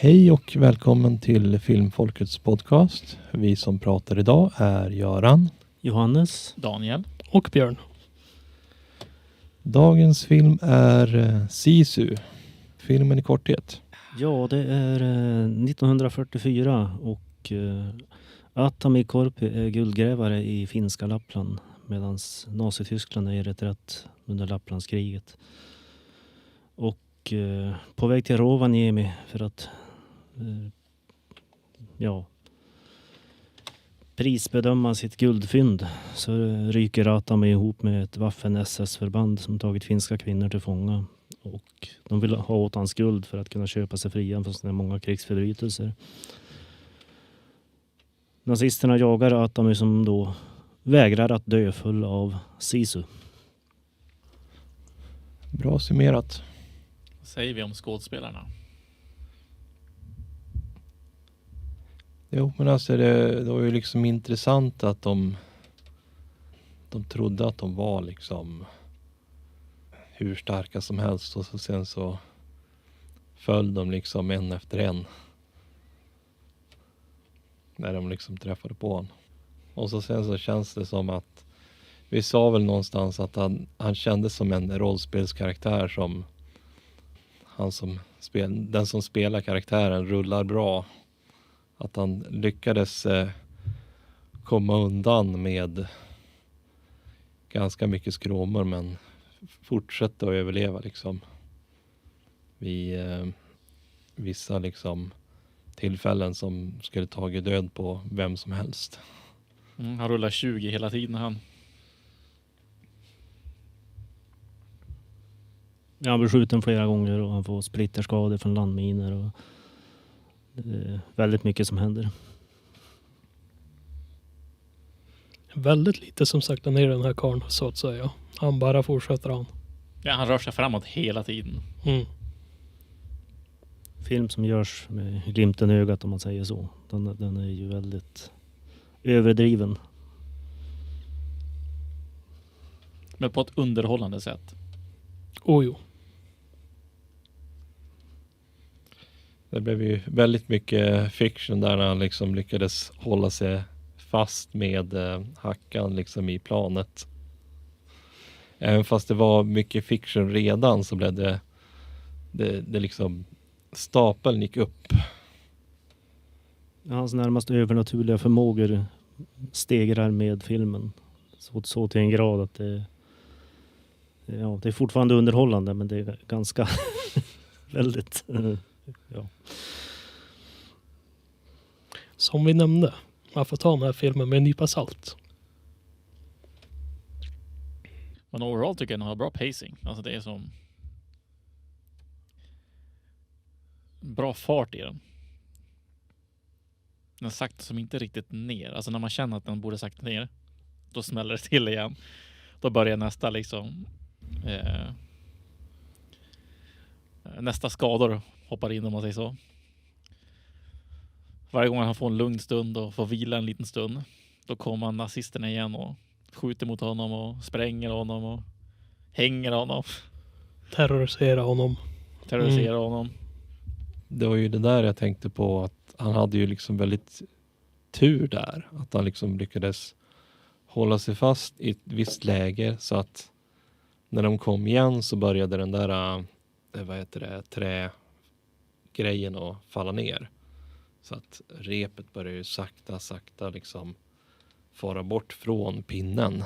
Hej och välkommen till Filmfolkets podcast. Vi som pratar idag är Göran, Johannes, Daniel och Björn. Dagens film är Sisu. Filmen i korthet. Ja, det är 1944 och Atami Korpi är guldgrävare i finska Lappland medan Nazityskland är i reträtt under Lapplandskriget. Och på väg till Rovaniemi för att prisbedöma sitt guldfynd så ryker Atami ihop med ett Waffen-SS-förband som tagit finska kvinnor till fånga. Och de vill ha åt hans guld för att kunna köpa sig fria från sådana många krigsförbrytelser. Nazisterna jagar Atami som då vägrar att dö full av Sisu. Bra summerat. Vad säger vi om skådespelarna? Jo, men alltså det var ju liksom intressant att de trodde att de var liksom hur starka som helst och sen så föll de liksom en efter en när de liksom träffade på honom. Och så sen så känns det som att vi sa väl någonstans att han kändes som en rollspelskaraktär som den som spelar karaktären rullar bra. Att han lyckades komma undan med ganska mycket skråmor men fortsätta att överleva liksom vid vissa liksom tillfällen som skulle tagit död på vem som helst. Han rullar 20 hela tiden han. Ja, han blir skjuten flera gånger och han får splitterskador från landminer och det är väldigt mycket som händer. Väldigt lite som saktar ner den här karln så att säga. Han bara fortsätter han. Ja, han rör sig framåt hela tiden. Mm. Film som görs med glimten i ögat om man säger så. Den är ju väldigt överdriven. Men på ett underhållande sätt. Oh jo. Det blev ju väldigt mycket fiction där han liksom lyckades hålla sig fast med hackan liksom i planet. Även fast det var mycket fiction redan så blev det liksom stapeln gick upp. Hans närmast övernaturliga förmågor stegrar med filmen. Så till en grad att det är fortfarande underhållande men det är ganska väldigt Som vi nämnde. Man får ta den här filmen med en nypa salt. Men overall tycker jag den har bra pacing. Alltså det är som bra fart i den. Den sakta som inte riktigt ner. Alltså när man känner att den borde sakta ner, då smäller det till igen. Då börjar nästa liksom nästa skador hoppar in om man säger så. Varje gång han får en lugn stund och får vila en liten stund, då kommer nazisterna igen och skjuter mot honom och spränger honom och hänger honom. Terrorisera honom. Honom. Det var ju det där jag tänkte på, att han hade ju liksom väldigt tur där. Att han liksom lyckades hålla sig fast i ett visst läge så att när de kom igen så började den där trägrejen att falla ner. Så att repet börjar ju sakta liksom fara bort från pinnen.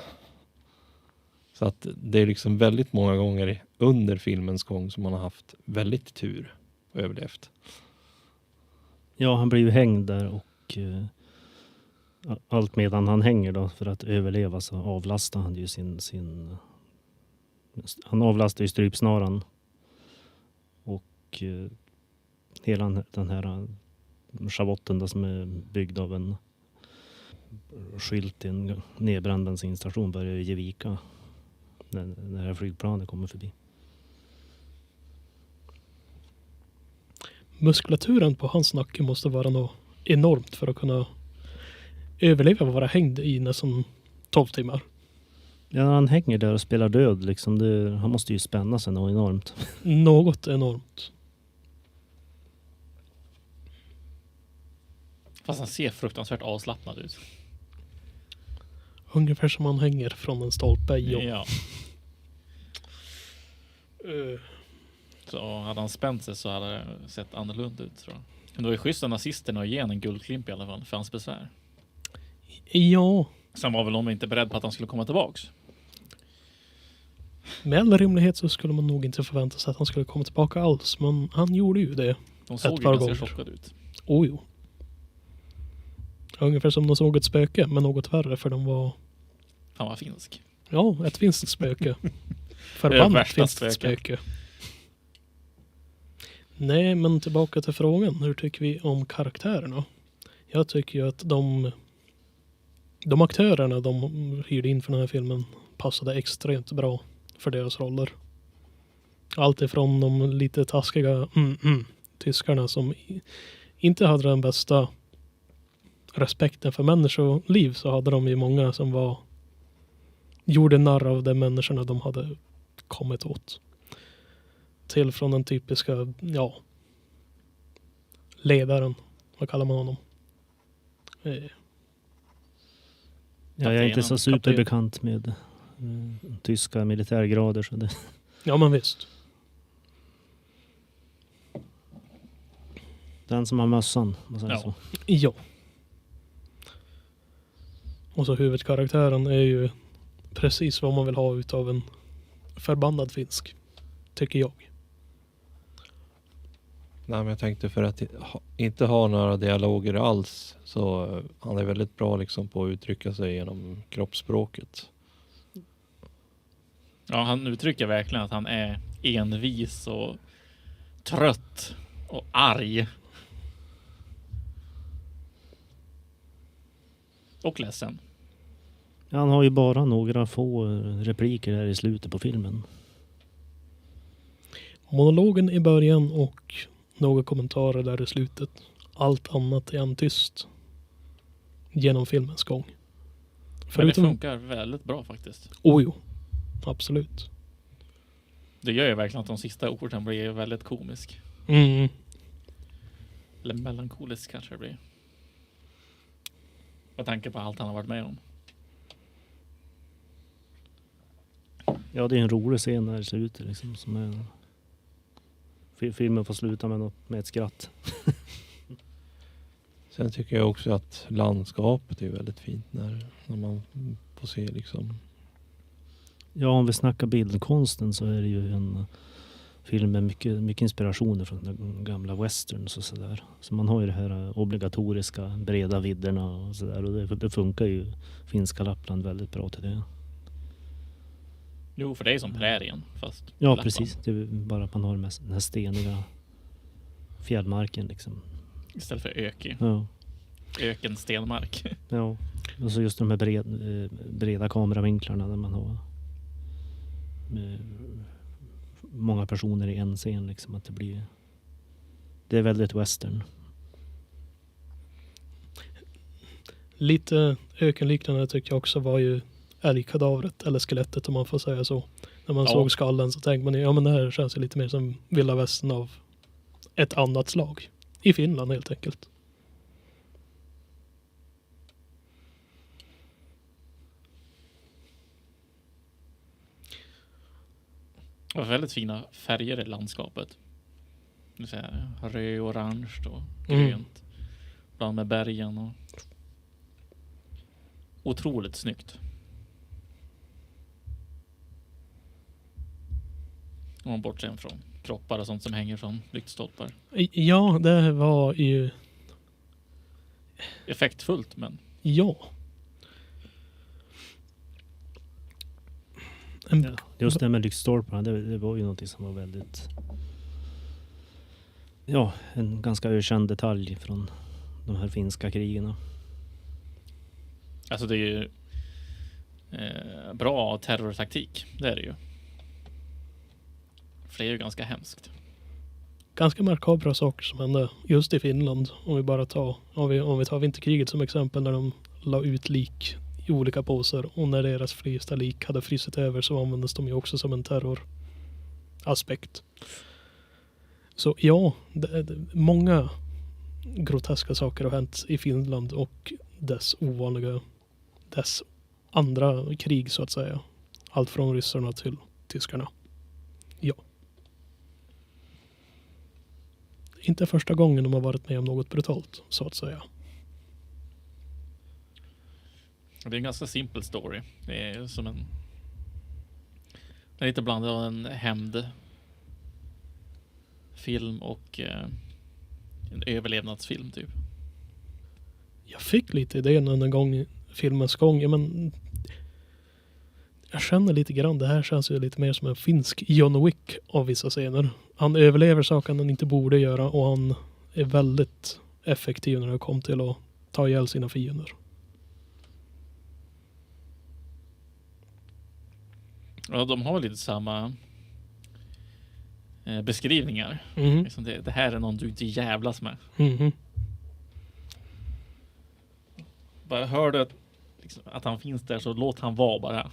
Så att det är liksom väldigt många gånger under filmens gång som man har haft väldigt tur och överlevt. Ja, han blir ju hängd där och allt medan han hänger då för att överleva så avlastar han ju han avlastar ju strypsnaran och hela den här schavotten då, som är byggd av en skylt i en nedbränd bensinstation börjar ju ge vika när det här flygplanet kommer förbi. Muskulaturen på hans nacke måste vara något enormt för att kunna överleva och vara hängd i nästan 12 timmar. Ja, när han hänger där och spelar död liksom, han måste ju spänna sig något enormt. Något enormt. Fast han ser fruktansvärt avslappnad ut. Ungefär som han hänger från en stolpe. Ja. Så hade han spänt sig så hade det sett annorlunda ut, tror jag. Men det var ju schysst av nazisterna att ge en guldklimp i alla fall för hans besvär. Ja, Sen var väl de inte beredd på att han skulle komma tillbaks. med all rimlighet så skulle man nog inte förvänta sig att han skulle komma tillbaka alls. Men han gjorde ju det. De såg ju par ganska gånger. chockade ut. Oh jo. Ungefär som de såg ett spöke, men något värre för de var... Han var finsk. Ja, ett finskt spöke. Det Förbannat värsta finskt spöke. Nej, men tillbaka till frågan. Hur tycker vi om karaktärerna? Jag tycker ju att de aktörerna de hyrde in för den här filmen passade extremt bra för deras roller. Allt ifrån de lite taskiga tyskarna som inte hade den bästa respekten för människoliv, så hade de ju många som gjorde narr av de människorna de hade kommit åt. Till från den typiska, ledaren. Vad kallar man honom? Jag är inte så Kapten. superbekant med tyska militärgrader. Så det... Ja, men visst. Den som har mössan. om man säger Ja. så. Ja. Och så huvudkaraktären är ju precis vad man vill ha utav en förbannad finsk. Tycker jag. Nej, men jag tänkte för att inte ha några dialoger alls, så han är väldigt bra liksom på att uttrycka sig genom kroppsspråket. Ja, han uttrycker verkligen att han är envis och trött och arg. Och ledsen. Han har ju bara några få repliker där i slutet på filmen. Monologen i början och några kommentarer där i slutet. Allt annat är en tyst. Genom filmens gång. Men det funkar väldigt bra faktiskt. Oh jo. Absolut. Det gör ju verkligen att de sista orden blir väldigt komisk. Mm. Eller melankolisk kanske det blir. Med tanke på allt han har varit med om. Ja, det är en rolig scen där i slutet liksom, som är... Filmen får sluta med ett skratt. Sen tycker jag också att landskapet är väldigt fint när man får se liksom. Ja, om vi snackar bildkonsten så är det ju en film med mycket inspirationer från den gamla westerns och sådär. Så man har ju det här obligatoriska breda vidderna och sådär. Och det funkar ju finska Lappland väldigt bra till det. Jo, för det är som prärien fast Ja, Lappland. precis. Det är bara att man har den här steniga fjällmarken liksom. Istället för öki. Ja. Öken stenmark. Ja. Och så just de här breda kameravinklarna där man har många personer i en scen liksom, att det är väldigt western. Lite ökenliknande tycker jag också var ju älgkadavret eller skelettet, om man får säga så. När man såg skallen så tänkte man, ja men det här känns ju lite mer som vilda västern av ett annat slag. I Finland helt enkelt. Det var väldigt fina färger i landskapet. Det säga, röd, orange och grönt. Bland med bergen och otroligt snyggt. Om man bortser från kroppar och sånt som hänger från lyktstolpar. Ja, det var ju... Effektfullt, men Ja. Ja. Just det med lyktstolparna, det var ju något som var väldigt... Ja, en ganska ökänd detalj från de här finska krigen. alltså det är ju bra terrortaktik. Det är det ju. För det är ju ganska hemskt. Ganska makabra saker som hände just i Finland. Om vi bara tar vinterkriget som exempel, när de la ut lik i olika påsar, och när deras frysta lik hade frysit över så användes de ju också som en terroraspekt. Så ja, många groteska saker har hänt i Finland och dess andra krig så att säga. Allt från ryssarna till tyskarna. Ja. Inte första gången de har varit med om något brutalt så att säga. Det är en ganska simpel story. Det är som en... Det är lite blandad av en hämndfilm och en överlevnadsfilm typ. Jag fick lite idén en gång i filmens gång. Men jag känner lite grann, det här känns ju lite mer som en finsk John Wick av vissa scener. Han överlever saker han inte borde göra och han är väldigt effektiv när det kommer till att ta ihjäl sina fiender. Ja, de har lite samma beskrivningar. Mhm. Liksom det här är någon du inte jävlas med. Mhm. Bara hör du att han finns där, så låt han vara bara.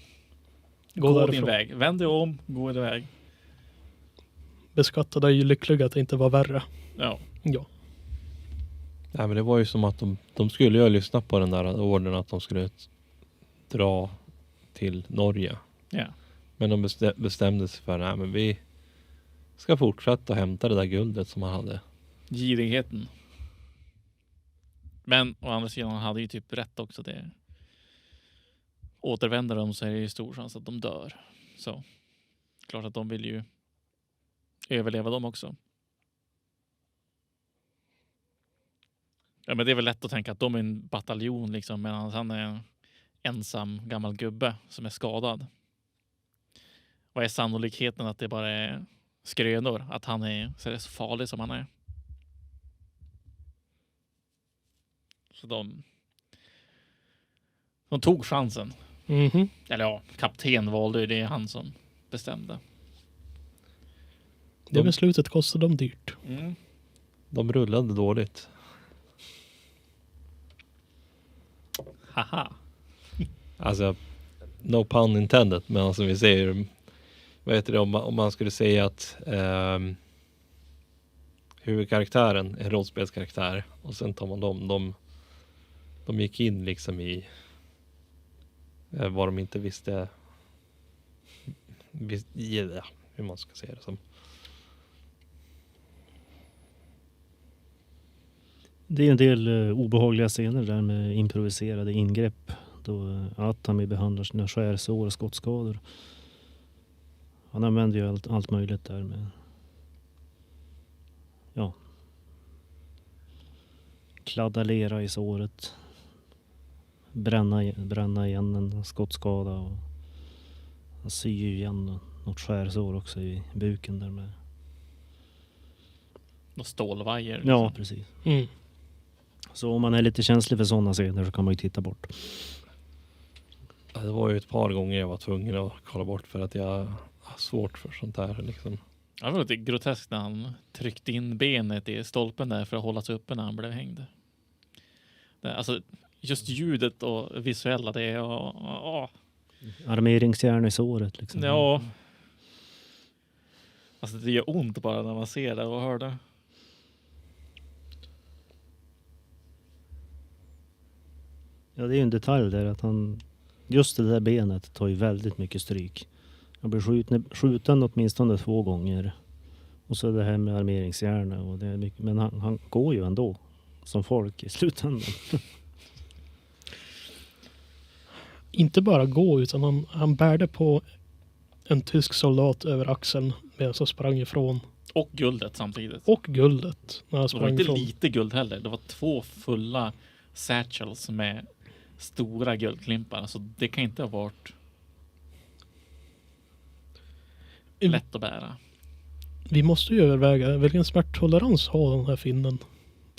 Gå Gå din därifrån. väg. Vänd dig om, gå din väg. Beskattade är ju lyckliga att det inte var värre. Ja. Ja. Nej, men det var ju som att de skulle ju ha lyssnat på den där ordern att de skulle dra till Norge. Ja. Men de bestämde sig för att men vi ska fortsätta hämta det där guldet som han hade. Girigheten. Men å andra sidan han hade ju typ rätt också. Det återvänder de så är det ju stor chans att de dör. Så klart att de vill ju överleva dem också. Ja, men det är väl lätt att tänka att de är en bataljon liksom, medan han är en ensam gammal gubbe som är skadad. Vad är sannolikheten att det bara är skrönor? Att han är så farlig som han är? Så de tog chansen. Mhm. Eller ja, kapten valde ju, det är han som bestämde. Det beslutet kostade dem dyrt. Mm. De rullade dåligt. Haha. Alltså, no pun intended, men alltså vi säger, vad heter det, om man skulle säga att huvudkaraktären är rollspelskaraktär och sen tar man de gick in liksom i vad de inte visste hur man ska säga det som. Det är en del obehagliga scener där med improviserade ingrepp. Då Atami behandlar sina skärsår och skottskador. Han använder ju allt möjligt där med... Ja. Kladda lera i såret. Bränna igen en skottskada. Och han syr ju igen något skärsår också i buken där med. Och stålvajer. Ja, liksom. precis. Mm. Så om man är lite känslig för sådana scener så kan man ju titta bort. Ja, det var ju ett par gånger jag var tvungen att kolla bort för att jag har svårt för sånt här liksom. Det var lite groteskt när han tryckte in benet i stolpen där för att hålla sig uppe när han blev hängd. Alltså just ljudet och visuella, det är Armeringsjärn i såret liksom. ja. Alltså det gör ont bara när man ser det och hör det. Ja, det är ju en detalj där att han... Just det där benet tar ju väldigt mycket stryk. Han blir skjuten åtminstone 2 gånger. Och så det här med armeringsjärn och det är mycket, men han går ju ändå som folk i slutändan. Inte bara gå, utan han bärde på en tysk soldat över axeln medan han sprang ifrån. Och guldet samtidigt. Och guldet när han Det var sprang inte ifrån. lite guld heller. Det var 2 fulla satchels med stora guldklimpar. Så det kan inte ha varit lätt att bära. Vi måste ju överväga vilken smärttolerans har den här finnen.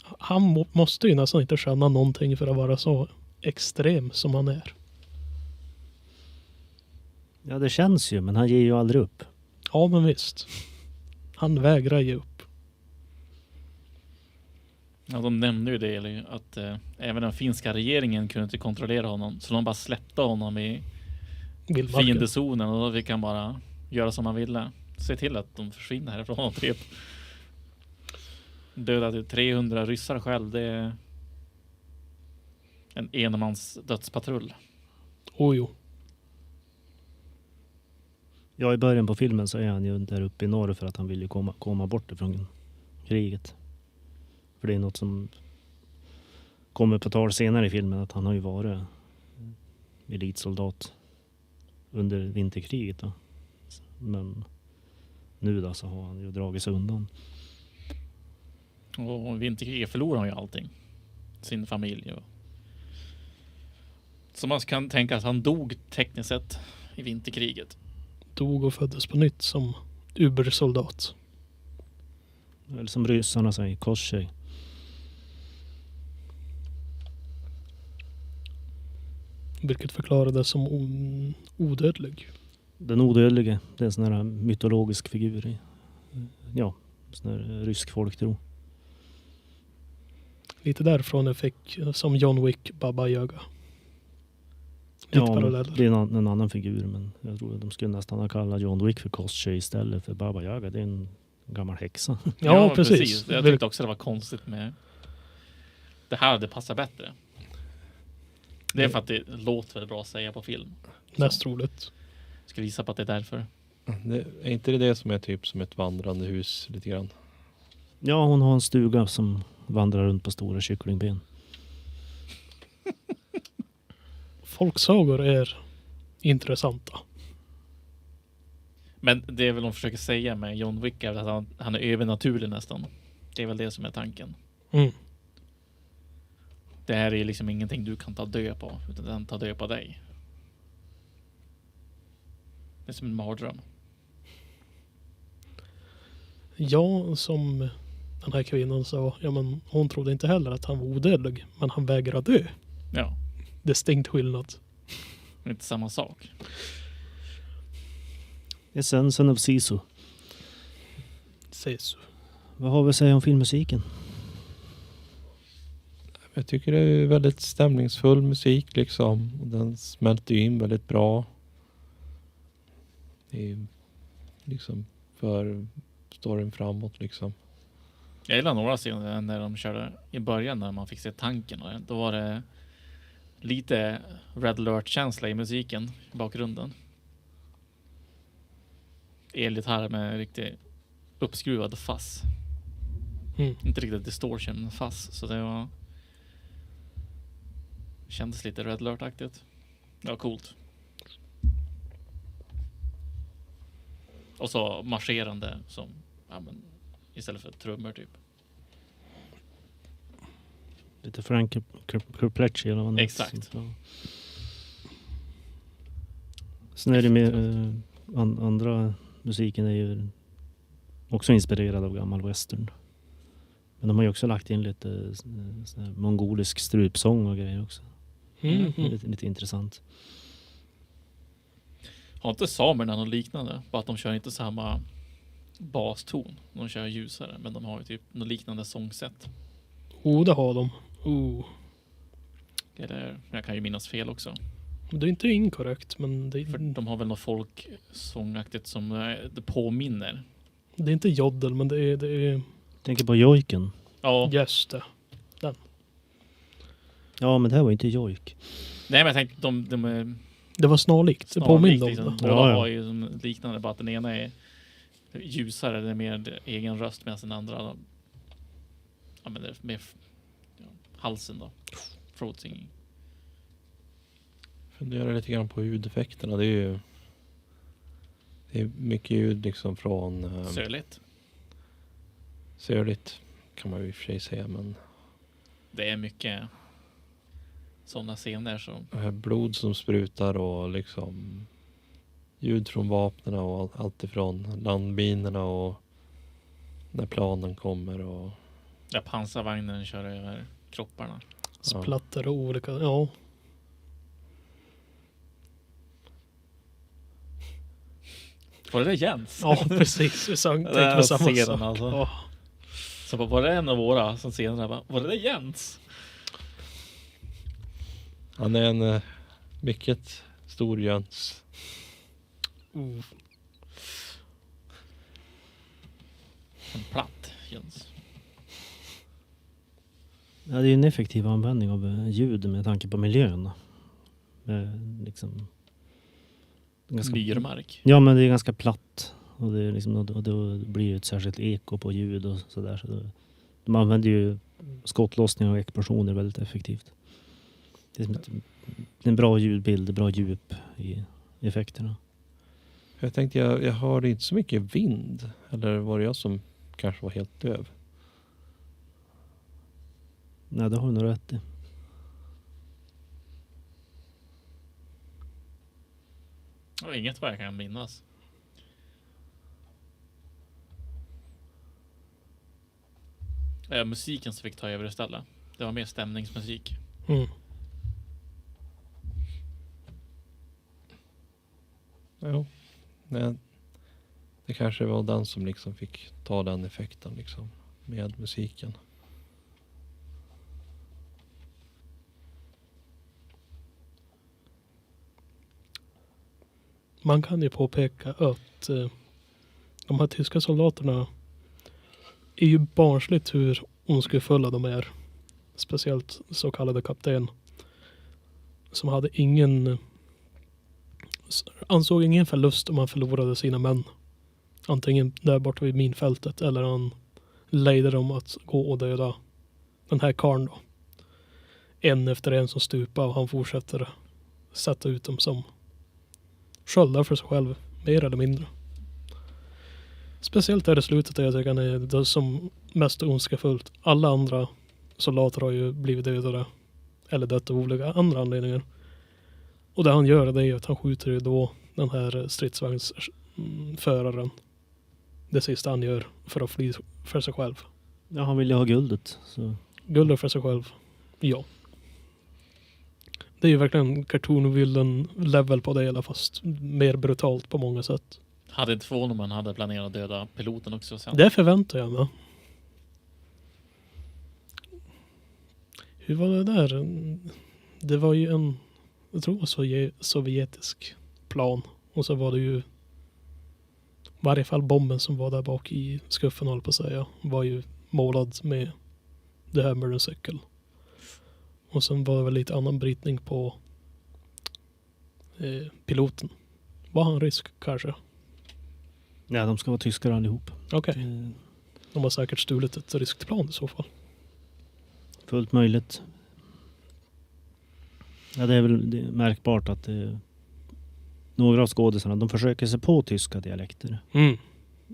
Han måste ju nästan inte känna någonting för att vara så extrem som han är. Ja, det känns ju, men han ger ju aldrig upp. Ja, men visst. Han vägrar ge upp. Ja, de nämnde ju det, eller, att även den finska regeringen kunde inte kontrollera honom. Så de bara släppte honom i Vildmarken. fiendezonen och då fick han bara göra som han ville. Se till att de försvinner härifrån typ. Dödade 300 ryssar själv. Det är en enmans dödspatrull. Jo. Ja, i början på filmen så är han ju där uppe i norr för att han vill ju komma bort ifrån kriget. För det är något som kommer på tal senare i filmen, att han har ju varit elitsoldat under vinterkriget då. Men nu då så har han ju dragit sig undan. Och vinterkriget förlorar han ju allting. Sin familj. Så man kan tänka att han dog tekniskt sett i vinterkriget. Dog och föddes på nytt som ubersoldat. Eller som ryssarna säger, Koschei. Vilket förklarades som odödlig. Den odödlige, det är en sån här mytologisk figur i, ja, sån här rysk folktro. Lite därifrån jag fick som John Wick Baba Yaga. Lite Ja, paralleller. det är en annan figur, men jag tror att de skulle nästan ha kallat John Wick för Koschei istället för Baba Yaga. Det är en gammal häxa. Ja, precis. Jag tyckte också det var konstigt med det här. Det passar bättre. Det är för att det låter väldigt bra att säga på film. Näst roligt. Ska visa på att det är därför. Är inte det som är typ som ett vandrande hus lite grann? Ja, hon har en stuga som vandrar runt på stora kycklingben. Folksagor är intressanta. Men det är väl de försöker säga med John Wick, att han är övernaturlig nästan. Det är väl det som är tanken. Mm. Det här är liksom ingenting du kan ta död på, utan den tar död på dig. Det är som en mardröm. Ja, som den här kvinnan sa, ja, men hon trodde inte heller att han var odödlig, men han vägrade dö. Ja, Distinkt skillnad. det är inte samma sak. Essensen av Sisu. Sägs. Vad har vi att säga om filmmusiken? Jag tycker det är väldigt stämningsfull musik liksom. Och den smälter in väldigt bra. Det är liksom för storyn framåt liksom. Jag gillar några scener när de körde i början, när man fick se tanken. Och då var det lite Red Alert-känsla i musiken i bakgrunden. Elgitarr med riktigt uppskruvad fass. Mm. Inte riktigt distortion, men fass. Så det var... kändes lite Red Alert-aktigt. Det var coolt. Och så marscherande som... ja, men, istället för trummor typ. Lite Frank Kruplecki eller vad det är. Exakt. Ja. Sen är det med andra musiken är ju också inspirerad av gammal western. Men de har ju också lagt in lite sån här mongolisk strupsång och grejer också. Mm. Lite intressant. Har inte samerna något liknande? Bara att de kör inte samma baston. De kör ljusare, men de har ju typ något liknande sångsätt. Det har de. Eller, jag kan ju minnas fel också. Det är inte inkorrekt, men det För de har väl något folksångaktigt som det påminner. är inte joddel, men det är Tänker på jojken. Ja, just det. Ja, men det här var inte jojk. nej, men jag tänkte de är Det var snarlikt. Det snarlikt, påminner om liksom. det. Båda Ja, ja. har ju som liknande, bara att den ena är ljusare, det är mer egen röst, medan den andra använder mer halsen då. Throat singing. Funderar lite grann på ljudeffekterna. Det är mycket ljud liksom från Söligt. sörligt kan man ju i och för sig säga, men Det är mycket sådana scener som blod som sprutar och liksom ljud från vapnen och allt ifrån landminerna och när planen kommer och där pansarvagnen kör över kropparna. Splatter och olika. Ja. Var det Jens? Ja, precis. Vi tänkte Det på samma scenen sak. alltså. Ja. Så var det en av våra som senare bara, var det Jens? han är en mycket stor jöns. En platt Jens. Ja, det är ju en effektiv användning av ljud med tanke på miljön. Liksom ganska, Myrmark. ja, men det är ganska platt. Och, det är liksom, och då blir det ett särskilt eko på ljud och sådär. Så de använder ju skottlossningar och explosioner väldigt effektivt. Det är en bra ljudbild, bra djup i effekterna. Jag tänkte jag hörde inte så mycket vind. Eller var det jag som kanske var helt döv? Nej, det har du nog rätt i. Inget vad jag kan minnas. Musiken som fick ta över istället. Det var mer stämningsmusik. Mm. Jo. Nej, det kanske var den som liksom fick ta den effekten liksom med musiken. Man kan ju påpeka att de här tyska soldaterna är ju barnsligt hur ondskefulla de är. Speciellt så kallade kapten. Som hade ansåg ingen förlust om han förlorade sina män. Antingen där borta vid minfältet eller han ledde dem att gå och döda den här karln då. En efter en som stupade och han fortsätter sätta ut dem som sköldar för sig själv, mer eller mindre. Speciellt där i slutet där jag tycker han är det som mest ondskefullt. Alla andra soldater har ju blivit dödade eller dött av olika andra anledningar. Och det han gör det är att han skjuter ju då den här stridsvagnsföraren. Det sista han gör för att fly för sig själv. Ja, han vill ju ha guldet. Så. Guldet för sig själv. Ja. Det är ju verkligen cartoon-vilden level på det hela, fast mer brutalt på många sätt. Hade inte förvånat om man hade planerat att döda piloten också sen. Det förväntar jag mig. Hur var det där? Det var ju en, jag tror sovjetisk plan. Och så var det ju i varje fall bomben som var där bak i skuffen, håller på att säga, var ju målad med det här med en cykel. Och sen var det väl lite annan brytning på piloten. Var han rysk kanske? Ja, de ska vara tyskar allihop. Okej. De har säkert stulit ett ryskt plan i så fall. Fullt möjligt. Ja, det är väl märkbart att några av skådespelarna, de försöker sig på tyska dialekter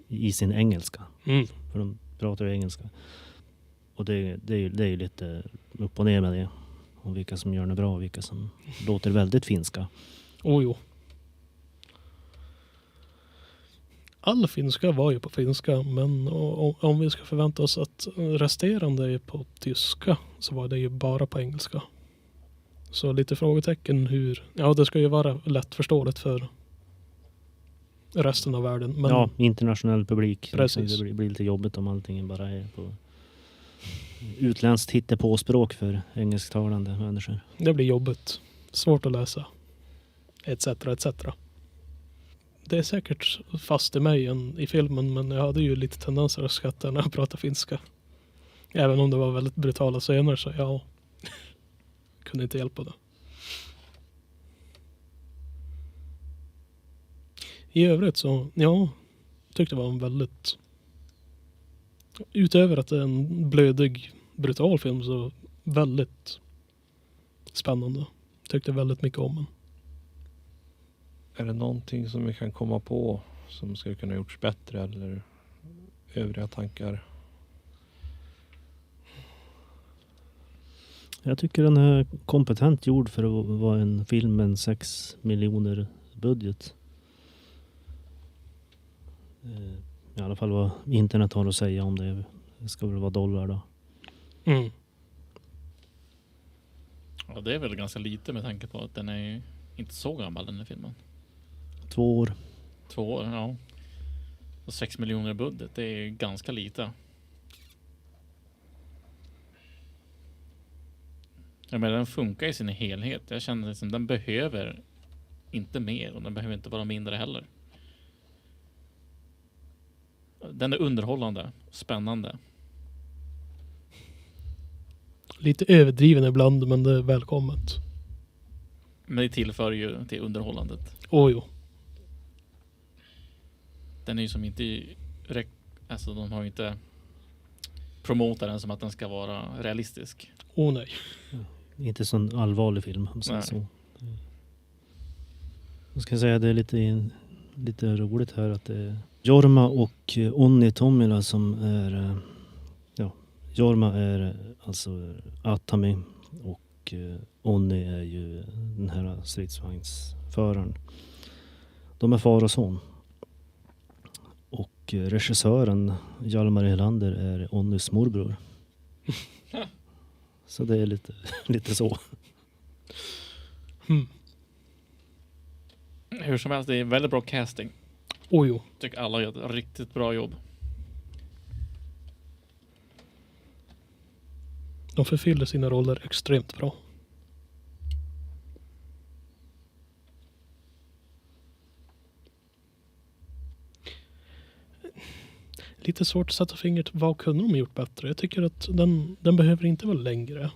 i sin engelska. För de pratar ju engelska. Och det är ju lite upp och ner med det. Om vilka som gör det bra och vilka som låter väldigt finska. Jo. All finska var ju på finska, men om vi ska förvänta oss att resterande är på tyska så var det ju bara på engelska. Så lite frågetecken hur... Ja, det ska ju vara lättförståeligt för resten av världen. Men ja, internationell publik. Precis. Liksom, det blir lite jobbigt om allting bara är på utländskt hittepåspråk för engelsktalande människor. det blir jobbigt. Svårt att läsa. Etc. Det är säkert fast i mig i filmen, men jag hade ju lite tendenser att skratta när jag pratade finska. Även om det var väldigt brutala scener, så jag kunde inte hjälpa det. I övrigt så, ja, tyckte det var en väldigt... Utöver att det är en blödig, brutal film, så väldigt spännande. Tyckte väldigt mycket om den. Är det någonting som vi kan komma på som skulle kunna gjorts bättre eller övriga tankar? Jag tycker den är kompetent gjord för att vara en film med en 6 miljoner budget. I alla fall vad internet har att säga om det. Det ska väl vara dollar då. Ja, det är väl ganska lite med tanke på att den är inte så gammal, den här filmen. 2 år. 2 år, ja. Och 6 miljoner budget, det är ganska lite. Ja, men den funkar i sin helhet. Jag känner att den behöver inte mer och den behöver inte vara mindre heller. Den är underhållande, spännande. lite överdriven ibland, men det är välkommet. Men det tillför ju till underhållandet. Jo. Den är ju som inte... Alltså de har ju inte promotat den som att den ska vara realistisk. Nej. Inte sån allvarlig film. Nej. Så. Jag ska säga det är lite roligt här att det är Jorma och Onni Tommila som är... Jorma är alltså Atami och Onni är ju den här stridsvagnsföraren. De är far och son. Och regissören Hjalmar Helander är Onnis morbror. Så det är lite så. Hur som helst, det är väldigt bra casting. Jo. Tycker alla gör ett riktigt bra jobb. De förfyller sina roller extremt bra. Lite svårt att sätta fingret. Vad kunde de gjort bättre? Jag tycker att den behöver inte vara längre.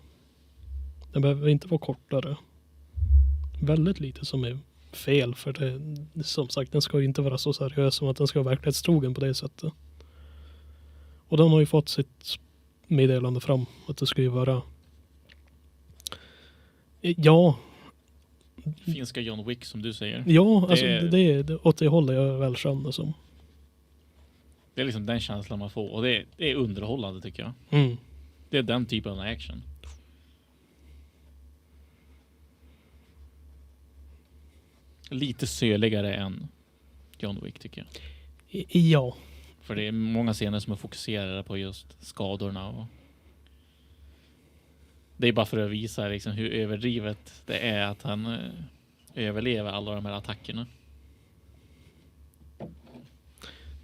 Den behöver inte vara kortare. Väldigt lite som är fel. För det, som sagt, den ska ju inte vara så seriös som att den ska vara verklighetstrogen på det sättet. Och de har ju fått sitt meddelande fram. Att det ska ju vara... Ja. Finska John Wick som du säger. Ja, alltså det är åt det hållet jag väl känner som. Det är liksom den känslan man får. Och det är underhållande tycker jag. Mm. Det är den typen av action. Lite söligare än John Wick tycker jag. Ja. För det är många scener som är fokuserade på just skadorna. Och det är bara för att visa liksom hur överdrivet det är att han överlever alla de här attackerna.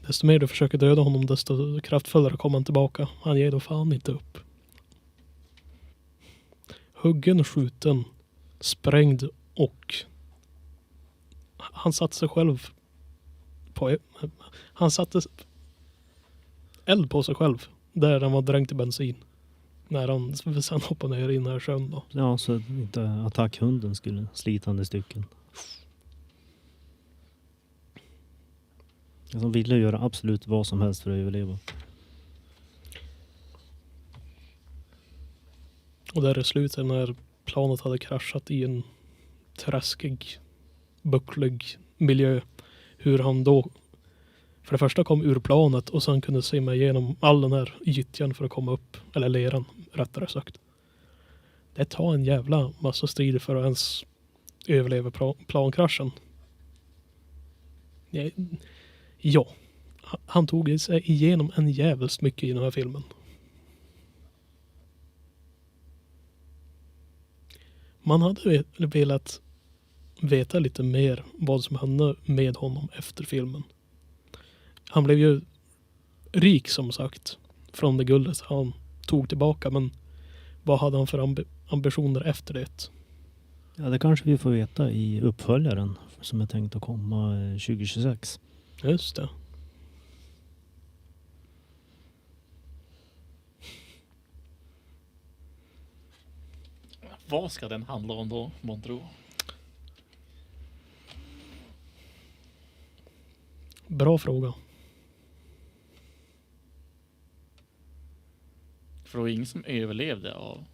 Desto mer du försöker döda honom, desto kraftfullare kommer han tillbaka. Han ger då fan inte upp. Huggen, skjuten, sprängd och han satte sig själv på... Han satte eld på sig själv där han var dränkt i bensin. När han sen hoppade ner i den här sjön då. Ja, så inte attackhunden skulle slita han i stycken. De ville göra absolut vad som helst för att överleva. Och där är slutet när planet hade kraschat i en träskig, bucklig miljö. Hur han då för det första kom ur planet och sen kunde simma igenom all den här gyttjan för att komma upp. Eller leran, rättare sagt. Det tar en jävla massa strider för att ens överleva plankraschen. Ja. Han tog sig igenom en jävligt mycket i den här filmen. Man hade velat veta lite mer vad som hände med honom efter filmen. Han blev ju rik som sagt från det guldet han tog tillbaka, men vad hade han för ambitioner efter det? Ja, det kanske vi får veta i uppföljaren som är tänkt att komma 2026. Just det. Vad ska den handla om då, Montro? Bra fråga. För det var ingen som överlevde av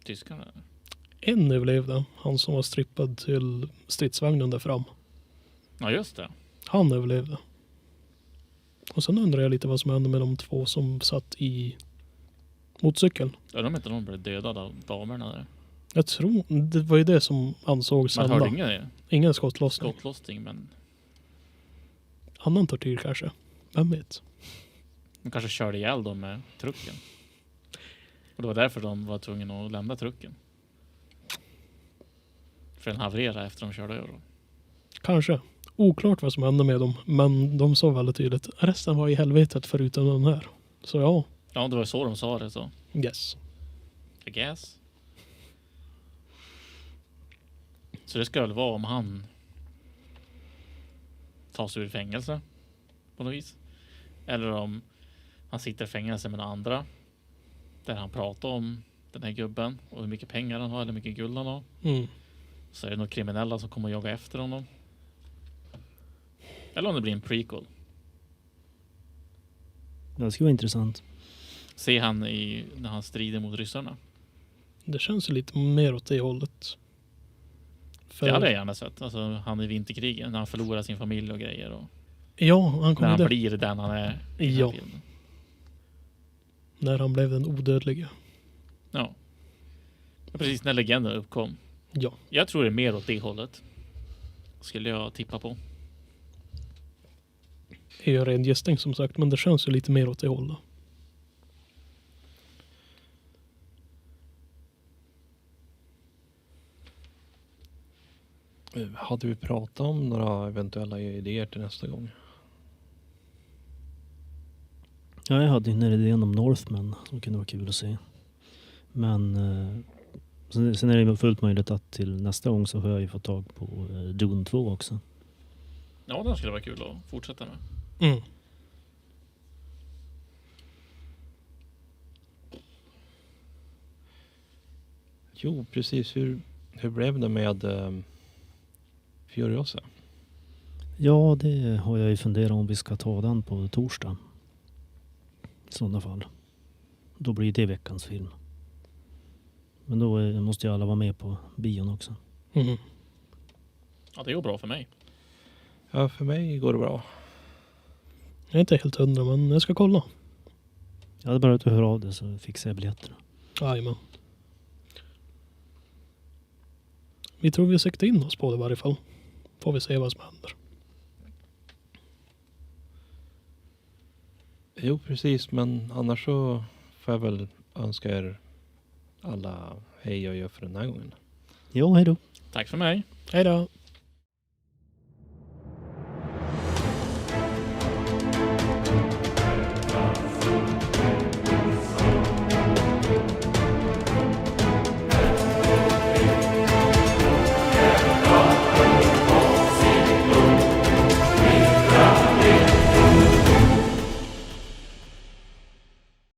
tyskarna. En överlevde. Han som var strippad till stridsvagnen där fram. Ja, just det. Han överlevde. Och sen undrar jag lite vad som hände med de två som satt i motorcykeln. Undrar om inte de blev dödade av damerna där. Jag tror, det var ju det som ansågs Man hända. hörde Ingen skottlossning. skottlossning, men Annan tortyr kanske. Vem vet? de kanske körde ihjäl dem med trucken. Och det var därför de var tvungna att lämna trucken. För den havererade efter de körde över dem. Kanske. Oklart vad som hände med dem. Men de sa väldigt tydligt. Resten var i helvetet förutom den här. Så ja. Ja, det var så de sa det så. Yes. I guess. Så det ska väl vara om han tar sig ur fängelse på något vis. Eller om han sitter i fängelse med några andra. Där han pratar om den här gubben och hur mycket pengar han har eller hur mycket guld han har. Mm. Så är det några kriminella som kommer att jaga efter honom. Eller om det blir en prequel. Ja, det skulle vara intressant. Se han när han strider mot ryssarna. Det känns ju lite mer åt det hållet. För, Det hade jag gärna sett. Alltså, han i vinterkriget när han förlorar sin familj och grejer. Och ja, han när kommer han där. blir den han är i den Ja. här filmen. När han blev den odödliga. Ja. Precis när legenden uppkom. Ja. Jag tror det är mer åt det hållet. Skulle jag tippa på. Det är ju ren gissning som sagt, men det känns ju lite mer åt det hållet. Hade vi pratat om några eventuella idéer till nästa gång? Ja, jag hade ju en idé om Northman som kunde vara kul att se. Men sen är det fullt möjligt att till nästa gång så får jag ju få tag på Dune 2 också. Ja, det skulle vara kul att fortsätta med. Mm. Jo, precis. Hur blev det med Furiosa? Ja, det har jag ju funderat om vi ska ta den på torsdag. I sådana fall. Då blir det veckans film. Men då måste ju alla vara med på bion också. Mm. Ja, det går bra för mig. Ja, för mig går det bra. Jag är inte helt hundra, men jag ska kolla. Jag hade bara att höra av det så fixar jag biljetterna. Jajamän. Vi tror vi siktar in oss på det i varje fall. Får vi se vad som händer. Jo, precis. Men annars så får jag väl önska er alla hej och gör för den här gången. Jo, hej då. Tack för mig. Hej då!